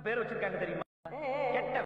பேர் வச்சிருக்காங்க தெரியுமா? கெட்ட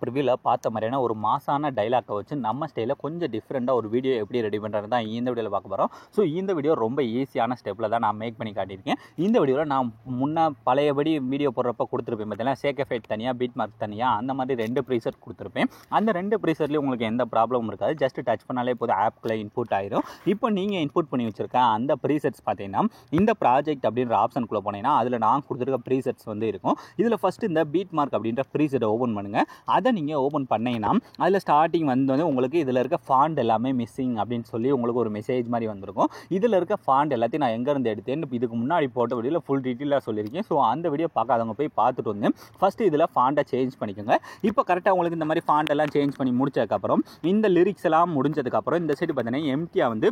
ப்ரிவியூவில் பார்த்த மாதிரியான ஒரு மாசான டைலாக்கை வச்சு நம்ம ஸ்டைலில் கொஞ்சம் டிஃப்ரெண்ட்டாக ஒரு வீடியோ எப்படி ரெடி பண்ணுறது தான் இந்த வீடியோவில் பார்க்க போகிறோம். ஸோ இந்த வீடியோ ரொம்ப ஈஸியான ஸ்டெப்பில் தான் நான் மேக் பண்ணி காட்டியிருக்கேன். இந்த வீடியோவில் நான் முன்னே பழையபடி வீடியோ போடுறப்ப கொடுத்துருப்பேன் பார்த்தீங்கன்னா, சேக் எஃபெக்ட் தனியாக, பீட் மார்க் தனியாக, அந்த மாதிரி 2 ப்ரீசெட் கொடுத்துருப்பேன். அந்த 2 ப்ரீசெட்லேயும் உங்களுக்கு எந்த ப்ராப்ளமும் இருக்காது. ஜஸ்ட் டச் பண்ணாலே போதும், ஆப்குள்ளே இன்புட் ஆயிரும். இப்போ நீங்கள் இன்புட் பண்ணி வச்சுருக்க அந்த ப்ரீசெட்ஸ் பார்த்தீங்கன்னா, இந்த ப்ராஜெக்ட் அப்படின்ற ஆப்ஷனுக்குள்ளே போனீங்கன்னா அதில் நான் கொடுத்துருக்க ப்ரீசெட்ஸ் வந்து இருக்கும். இதில் ஃபஸ்ட்டு இந்த பீட் மார்க் அப்படின்ற ப்ரீசெட்டை ஓப்பன் பண்ணுங்கள். அதை நீங்கள் ஓப்பன் பண்ணீங்கன்னா அதில் ஸ்டார்டிங் வந்து உங்களுக்கு இதில் இருக்க ஃபாண்ட் எல்லாமே மிஸ்ஸிங் அப்படின்னு சொல்லி உங்களுக்கு ஒரு மெசேஜ் மாதிரி வந்திருக்கும். இதில் இருக்க ஃபாண்ட் எல்லாத்தையும் நான் எங்கேருந்து எடுத்தேன்னு இதுக்கு முன்னாடி போட்ட வீடியோவில் ஃபுல் டீட்டெயிலாக சொல்லியிருக்கேன். ஸோ அந்த வீடியோ பார்க்காதவங்க போய் பார்த்துட்டு வந்து ஃபஸ்ட்டு இதில் ஃபாண்ட்டை சேஞ்ச் பண்ணிக்கோங்க. இப்போ கரெக்டாக உங்களுக்கு இந்த மாதிரி ஃபாண்ட் எல்லாம் சேஞ்ச் பண்ணி முடிச்சதுக்கப்புறம் இந்த லிரிக்ஸ் எல்லாம் முடிஞ்சதுக்கப்புறம் இந்த சைடு பார்த்தீங்கன்னா எம்டியாக வந்து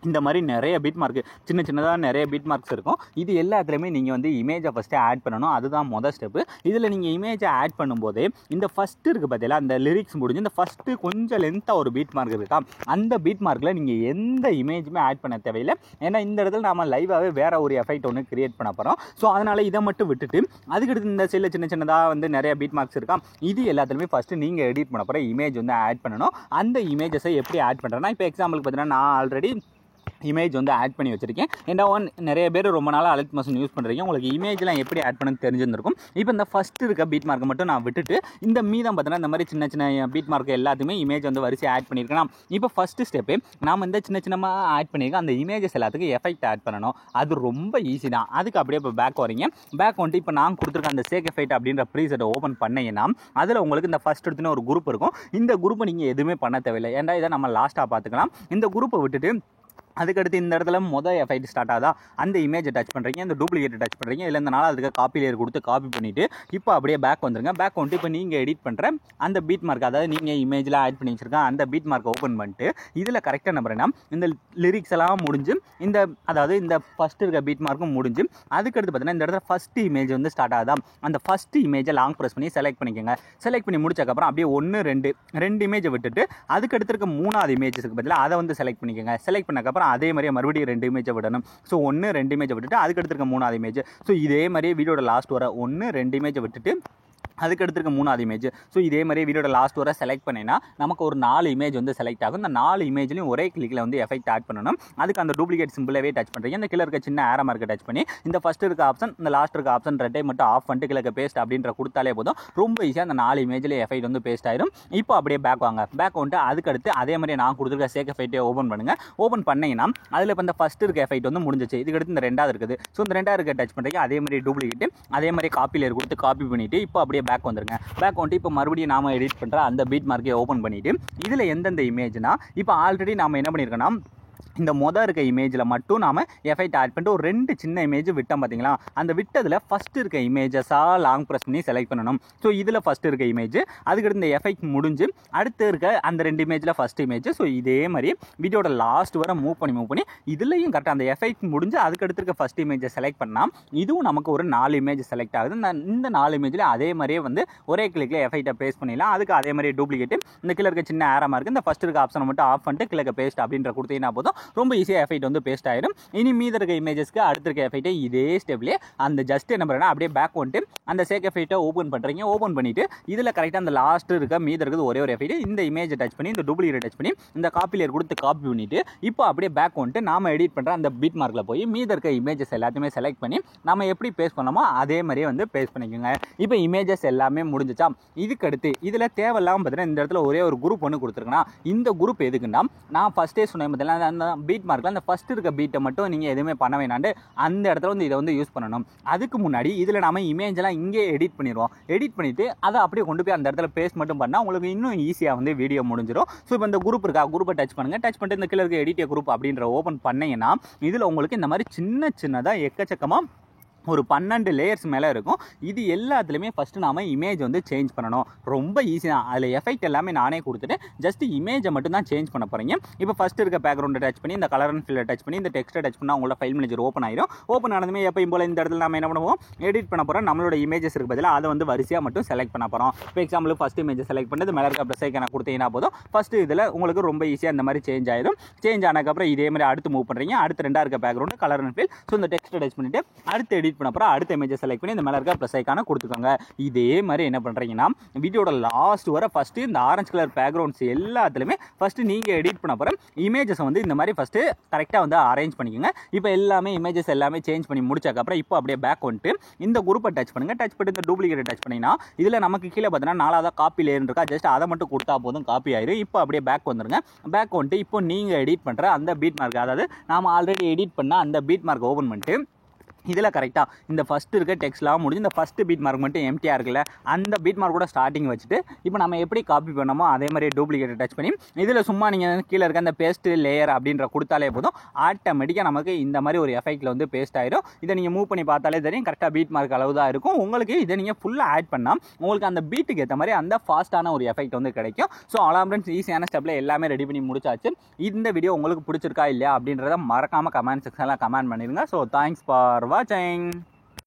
இந்த மாதிரி நிறைய பீட் மார்க் சின்ன சின்னதாக நிறைய பீட் மார்க்ஸ் இருக்கும். இது எல்லாத்துலேயுமே நீங்கள் வந்து இமேஜை ஃபஸ்ட்டு ஆட் பண்ணணும். அதுதான் மொதல் ஸ்டெப்பு. இதில் நீங்கள் இமேஜை ஆட் பண்ணும்போதே இந்த ஃபஸ்ட்டு இருக்குது பார்த்தீங்களா, அந்த லிரிக்ஸ் முடிஞ்சு இந்த ஃபஸ்ட்டு கொஞ்சம் லென்த்தாக ஒரு பீட் மார்க் இருக்கா, அந்த பீட் மார்க்கில் நீங்கள் எந்த இமேஜுமே ஆட் பண்ண தேவையில்லை. ஏன்னா இந்த இடத்துல நம்ம லைவாகவே வேறு ஒரு எஃபெக்ட் ஒன்று கிரியேட் பண்ண போகிறோம். ஸோ அதனால் இதை மட்டும் விட்டுட்டு அதுக்கடுத்து இந்த சைடில் சின்ன சின்னதாக வந்து நிறைய பீட் மார்க்ஸ் இருக்கா, இது எல்லாத்துலேயுமே ஃபஸ்ட்டு நீங்கள் எடிட் பண்ண போகிற இமேஜ் வந்து ஆட் பண்ணணும். அந்த இமேஜஸை எப்படி ஆட் பண்ணுறேன்னா, இப்போ எக்ஸாம்பிளுக்கு பார்த்தீங்கன்னா நான் ஆல்ரெடி இமேஜ் வந்து ஆட் பண்ணி வச்சுருக்கேன். ஏன்னா நிறைய பேர் ரொம்ப நாளாக அலர்ட் மோஷன் யூஸ் பண்ணுறீங்க, உங்களுக்கு இமேஜ்லாம் எப்படி ஆட் பண்ணு தெரிஞ்சிருக்கும். இப்போ இந்த ஃபஸ்ட்டு இருக்க பீட் மார்க்கை மட்டும் நான் விட்டுட்டு இந்த மீதம் பார்த்தீங்கன்னா இந்த மாதிரி சின்ன சின்ன பீட் மார்க் எல்லாத்தையுமே இமேஜ் வந்து வரிசையாக ஆட் பண்ணியிருக்கேன். இப்போ ஃபஸ்ட்டு ஸ்டெப்பு நாம் இந்த சின்ன சின்னமாக ஆட் பண்ணியிருக்கேன் அந்த இமேஜஸ் எல்லாத்துக்கும் எஃபெக்ட் ஆட் பண்ணணும். அது ரொம்ப ஈஸி தான். அதுக்கு அப்படியே இப்போ பேக் வரீங்க. பேக் வந்துட்டு இப்போ நான் கொடுத்துருக்க அந்த சேக் எஃபெக்ட் அப்படின்ற ப்ரீசெட்டை ஓப்பன் பண்ணீங்கன்னா அதில் உங்களுக்கு இந்த ஃபஸ்ட் எடுத்துன்னு ஒரு குரூப் இருக்கும். இந்த குரூப்பை நீங்கள் எதுவுமே பண்ண தேவையில்லை. ஏன்னா இதை நம்ம லாஸ்ட்டாக பார்த்துக்கலாம். இந்த குரூப்பை விட்டுட்டு அதுக்கடுத்து இந்த இடத்துல மொதல் எஃபெக்ட் ஸ்டார்ட் ஆகுதா, அந்த இமேஜை டச் பண்ணுறீங்க, இந்த டூப்ளிகேட்டை டச் பண்ணுறீங்க. இல்லை இந்த நாள் அதுக்கு காப்பி லேயர் கொடுத்து காப்பி பண்ணிவிட்டு இப்போ அப்படியே பேக் வந்துருங்க. பேக் வந்துட்டு இப்போ நீங்கள் எடிட் பண்ணுற அந்த பீட் மார்க், அதாவது நீங்கள் இமேஜில் ஆட் பண்ணி வச்சுருக்கேன் அந்த பீட் மார்க்கை ஓப்பன் பண்ணிட்டு இதில் கரெக்டாக நம்புறேன்னா இந்த லிரிக்ஸ் எல்லாம் முடிஞ்சு இந்த அதாவது இந்த ஃபஸ்ட்டு இருக்க பீட் மார்க்கும் முடிஞ்சு அதுக்கடுத்து பார்த்தீங்கன்னா இந்த இடத்துல ஃபஸ்ட்டு இமேஜ் வந்து ஸ்டார்ட் ஆகுதா, அந்த ஃபஸ்ட்டு இமேஜை லாங் ப்ரெஸ் பண்ணி செலக்ட் பண்ணிக்கோங்க. செலக்ட் பண்ணி முடிச்சக்கப்புறம் அப்படியே 1 2 இமேஜை விட்டுட்டு அதுக்கடுத்து இருக்க 3வது இமேஜஸ்க்கு பதிலாக அதை வந்து செலக்ட் பண்ணிக்கோங்க. செலக்ட் பண்ணக்கப்புறம் அதே மாதிரியே மறுபடியும் 2 இமேஜை விடணும். ஸோ 1 2 இமேஜை விட்டுட்டு அதுக்கு எடுத்துருக்க 3வது இமேஜ். ஸோ இதே மாதிரியே வீடியோட லாஸ்ட் வர 1 2 இமேஜை விட்டுட்டு அதுக்கு எடுத்துருக்க 3வது இமேஜ். ஸோ இதே மாதிரி வீடியோட லாஸ்ட் வர செலக்ட் பண்ணினா நமக்கு ஒரு 4 இமேஜ் வந்து செலக்ட் ஆகும். இந்த 4 இமேஜ்லையும் ஒரே கிளிக்கில் வந்து எஃபெக்ட் ஆட் பண்ணணும். அதுக்கு அந்த டூப்ளிகேட் சிம்பிளவே டச் பண்ணுறீங்க. இந்த கீழே இருக்க சின்ன ஆரோ மார்க்கை டச் பண்ணி இந்த ஃபஸ்ட் இருக்க ஆப்ஷன் இந்த லாஸ்ட் இருக்க ஆப்ஷன் 2 மட்டும் ஆஃப் பண்ணிட்டு கிழக்கு பேஸ்ட் அப்படின்ற கொடுத்தாலே போதும். ரொம்ப ஈஸியாக அந்த 4 இமேஜில் எஃபெக்ட் வந்து பேஸ்ட் ஆயிடும். இப்போ அப்படியே பேக் வாங்க. பேக் வந்துட்டு அதுக்கடுத்து அதே மாதிரி நான் கொடுத்துருக்க சேக் எஃபெக்ட்டை ஓப்பன் பண்ணுங்கள். ஓப்பன் பண்ணிங்கன்னா அதில் இப்போ இந்த ஃபஸ்ட் இருக்க எஃபெக்ட் வந்து முடிஞ்சிச்சு. இதுக்கடுத்து இந்த 2வது இருக்குது. ஸோ இந்த 2வது இருக்க டச் பண்ணுறீங்க. அதே மாதிரி டூப்ளிகேட் அதே மாதிரி காப்பி லேயர் கொடுத்து காப்பி பண்ணிவிட்டு இப்போ அப்படியே பேக் வந்துருங்க. பேக் வந்துட்டு இப்போ மறுபடியும் நாம எடிட் பண்ணுற அந்த பீட் மார்க்கை ஓப்பன் பண்ணிவிட்டு இதில் எந்தெந்த இமேஜ்னா இப்போ ஆல்ரெடி நாம் என்ன பண்ணியிருக்கோன்னா இந்த மொதல் இருக்க இமேஜில் மட்டும் நாம் எஃபெக்ட் ஆட் பண்ணிட்டு ஒரு 2 சின்ன இமேஜ் விட்டோம் பார்த்தீங்களா, அந்த விட்டதில் ஃபஸ்ட்டு இருக்க இமேஜஸாக லாங் ப்ரெஸ் பண்ணி செலக்ட் பண்ணணும். ஸோ இதில் ஃபஸ்ட்டு இருக்க இமேஜ் அதுக்கடுத்து இந்த எஃபெக்ட் முடிஞ்சு அடுத்து இருக்க அந்த 2 இமேஜில் ஃபஸ்ட் இமேஜ். ஸோ இதே மாதிரி வீடியோட லாஸ்ட் வர மூவ் பண்ணி இதுலையும் கரெக்டாக அந்த எஃபெக்ட் முடிஞ்சு அதுக்கடுத்து இருக்க ஃபஸ்ட் இமேஜை செலக்ட் பண்ணால் இதுவும் நமக்கு ஒரு 4 இமேஜ் செலக்ட் ஆகுது. இந்த 4 இமேஜில் அதே மாதிரியே வந்து ஒரே கிளிக்கில் எஃபெக்ட்டை பேஸ்ட் பண்ணிடலாம். அதுக்கு அதே மாதிரி டூப்ளிகேட் இந்த கீழே இருக்க சின்ன ஆரோ மார்க் இந்த ஃபஸ்ட் இருக்க ஆப்ஷனை மட்டும் ஆஃப் பண்ணிட்டு கிழக்கு பேஸ்ட் அப்படின்ற கொடுத்தீங்கன்னா போதும். ரொம்ப ஈஸியாக எஃபெக்ட் வந்து பேஸ்ட் ஆயிடும். இனி மீத இருக்க இமேஜஸ்க்கு அடுத்த இருக்க எஃபெக்ட்டை இதே ஸ்டெப்லேயே அந்த ஜஸ்ட் என்ன பண்ணுறேன்னா அப்படியே பேக் வந்துட்டு அந்த சேக் எஃபெக்ட்டை ஓப்பன் பண்ணுறீங்க. ஓப்பன் பண்ணிவிட்டு இதில் கரெக்டாக அந்த லாஸ்ட் இருக்க மீத இருக்குது ஒரே ஒரு எஃபெக்ட் இந்த இமேஜை டச் பண்ணி இந்த டூப்ளிகேட் டச் பண்ணி இந்த காப்பி லேயர் கொடுத்து காப்பி பண்ணிவிட்டு இப்போ அப்படியே பேக் வந்துட்டு நாம எடிட் பண்ணுற அந்த பீட் மார்க்கில் போய் மீத இருக்க இமேஜஸ் எல்லாத்தையுமே செலக்ட் பண்ணி நம்ம எப்படி பேஸ்ட் பண்ணோமோ அதே மாதிரியே வந்து பேஸ்ட் பண்ணிக்கோங்க. இப்போ இமேஜஸ் எல்லாமே முடிஞ்சிச்சா, இதுக்கு அடுத்து இதில் தேவையில்லாமல் பார்த்தீங்கன்னா இந்த இடத்துல ஒரே ஒரு குரூப் ஒன்று கொடுத்துருக்குன்னா இந்த குரூப் எதுக்குன்னா நான் ஃபஸ்ட்டே சொன்னேன் பார்த்தீங்கன்னா அந்த பீட் மார்க்கில் அந்த ஃபஸ்ட் இருக்க பீட்டை மட்டும் நீங்கள் எதுவுமே பண்ண வேணாண்டு அந்த இடத்துல வந்து இதை வந்து யூஸ் பண்ணணும். அதுக்கு முன்னாடி இதில் நம்ம இமேஜெல்லாம் இங்கே எடிட் பண்ணிடுவோம். எடிட் பண்ணிவிட்டு அதை அப்படியே கொண்டு போய் அந்த இடத்துல பேஸ்ட் மட்டும் பண்ணால் உங்களுக்கு இன்னும் ஈஸியாக வந்து வீடியோ முடிஞ்சிடும். ஸோ இப்போ இந்த குரூப் இருக்கா, குரூப்பை டச் பண்ணுங்கள். டச் பண்ணிட்டு இந்த கீழே இருக்க எடிட் குரூப் அப்படின்ற ஓப்பன் பண்ணிங்கன்னா இதில் உங்களுக்கு இந்த மாதிரி சின்னதாக எக்கச்சக்கமாக ஒரு 12 லேயர்ஸ் மேலே இருக்கும். இது எல்லாத்துலேயுமே ஃபஸ்ட்டு நாம் இமேஜ் வந்து சேஞ்ச் பண்ணணும். ரொம்ப ஈஸி தான். அதில் எஃபெக்ட் எல்லாமே நானே கொடுத்துட்டு ஜஸ்ட் இமேஜை மட்டும் தான் சேஞ்ச் பண்ண போகிறீங்க. இப்போ ஃபஸ்ட்டு இருக்க பேக்ரவுண்டை டச் பண்ணி இந்த கலர் அண்ட் ஃபில்லை டச் பண்ணி இந்த டெக்ஸ்ட்டை டச் பண்ணால் உங்களோட ஃபைல் மேனேஜர் ஓப்பன் ஆயிடும். ஓப்பன் ஆனதுமே எப்பயும் போல் இந்த இடத்துல நம்ம என்ன பண்ணுவோம், எடிட் பண்ண போகிறோம். நம்மளோட இமேஜஸ் இருக்கு பதிலாக அதை வந்து வரிசையாக மட்டும் செலக்ட் பண்ண போகிறோம். இப்போ எக்ஸாம்பிள் ஃபஸ்ட் இமேஜை செலக்ட் பண்ணி மேலே இருக்க ப்ளஸ் ஐக்கான கொடுத்தீங்கன்னா போதும். ஃபஸ்ட்டு இதில் உங்களுக்கு ரொம்ப ஈஸியாக இந்த மாதிரி சேஞ்ச் ஆயிடும். சேஞ்ச் ஆனதுக்கப்புறம் இதே மாதிரி அடுத்து மூவ் பண்ணுறீங்க. அடுத்து ரெண்டாக இருக்க background colour and fill. So இந்த டெக்ஸ்ட்டை டச் பண்ணிவிட்டு அடுத்து எடிட் பண்ண போகிறோம். அடுத்த இமேஜ் செலக்ட் பண்ணி இந்த மேலே இருக்க ப்ளஸ் ஐக்கான கொடுத்துக்கோங்க. இதே மாதிரி என்ன பண்ணுறீங்கன்னா வீடியோட லாஸ்ட் வர ஃபஸ்ட்டு இந்த ஆரஞ்சு கலர் பேக்ரவுண்ட்ஸ் எல்லாத்துலேயுமே ஃபஸ்ட்டு நீங்கள் எடிட் பண்ண போகிற இமேஜஸ் வந்து இந்த மாதிரி ஃபஸ்ட்டு கரெக்டாக வந்து அரேஞ்ச் பண்ணிக்கோங்க. இப்போ எல்லாமே இமேஜஸ் எல்லாமே சேஞ்ச் பண்ணி முடிச்சக்கப்புறம் இப்போ அப்படியே பேக் வந்துட்டு இந்த குரூப்பை டச் பண்ணுங்கள். டச் பண்ணி இந்த டூப்ளிகேட்டை டச் பண்ணிங்கன்னா இதில் நமக்கு கீழே பார்த்தீங்கன்னா 4வது காப்பி லேயர் இருக்கா, ஜஸ்ட் அதை மட்டும் கொடுத்தா போதும் காப்பி ஆயிடும். இப்போ அப்படியே பேக் வந்துருங்க. பேக் வந்துட்டு இப்போ நீங்கள் எடிட் பண்ணுற அந்த பீட் மார்க், அதாவது நாம் ஆல்ரெடி எடிட் பண்ண அந்த பீட் மார்க் ஓப்பன் பண்ணிட்டு இதில் கரெக்டாக இந்த ஃபஸ்ட்டு இருக்க டெக்ஸ்ட்லாம் முடிஞ்சு இந்த ஃபஸ்ட்டு பீட் மார்க் மட்டும் எம்டியாக இருக்குல்ல, அந்த பீட் மார்க் கூட ஸ்டார்டிங் வச்சுட்டு இப்போ நம்ம எப்படி காப்பி பண்ணமோ அதே மாதிரி டூப்ளிகேட்டை டச் பண்ணி இதில் சும்மா நீங்கள் கீழே இருக்க அந்த பேஸ்ட்டு லேயர் அப்படின்ற கொடுத்தாலே போதும், ஆட்டோமேட்டிக்காக நமக்கு இந்த மாதிரி ஒரு எஃபெக்ட்டில் வந்து பேஸ்ட் ஆகிடும். இதை நீங்கள் மூவ் பண்ணி பார்த்தாலே தெரியும் கரெக்டாக பீட் மார்க் அளவு தான் இருக்கும். உங்களுக்கு இதை நீங்கள் ஃபுல்லாக ஆட் பண்ணால் உங்களுக்கு அந்த பீட்டுக்கு ஏற்ற மாதிரி அந்த ஃபாஸ்ட்டான ஒரு எஃபெக்ட் வந்து கிடைக்கும். ஸோ அவ்வளோ ஃப்ரெண்ட்ஸ், ஈஸியான ஸ்டெப்பில் எல்லாமே ரெடி பண்ணி முடிச்சாச்சு. இந்த வீடியோ உங்களுக்கு பிடிச்சிருக்கா இல்லையா அப்படின்றத மறக்காமல் கமெண்ட் செக்ஷனில் கமெண்ட் பண்ணிடுங்க. So thanks for watching.